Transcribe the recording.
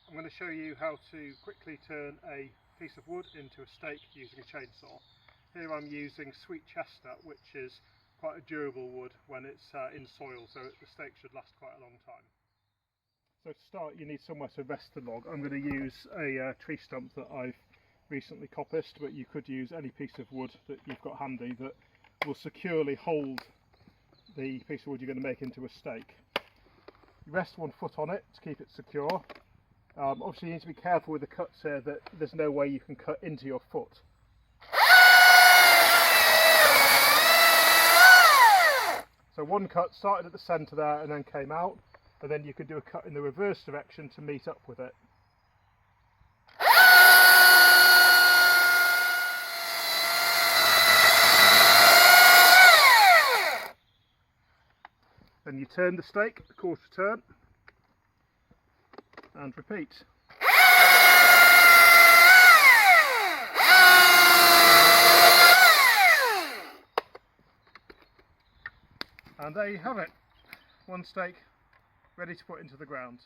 I'm going to show you how to quickly turn a piece of wood into a stake using a chainsaw. Here I'm using sweet chestnut, which is quite a durable wood when it's in soil, so the stake should last quite a long time. So to start, you need somewhere to rest the log. I'm going to use a tree stump that I've recently coppiced, but you could use any piece of wood that you've got handy that will securely hold the piece of wood you're going to make into a stake. You rest one foot on it to keep it secure. Obviously you need to be careful with the cuts here, that there's no way you can cut into your foot. So one cut started at the centre there and then came out, and then you could do a cut in the reverse direction to meet up with it. Then you turn the stake a quarter turn and repeat. And there you have it, one stake ready to put into the ground.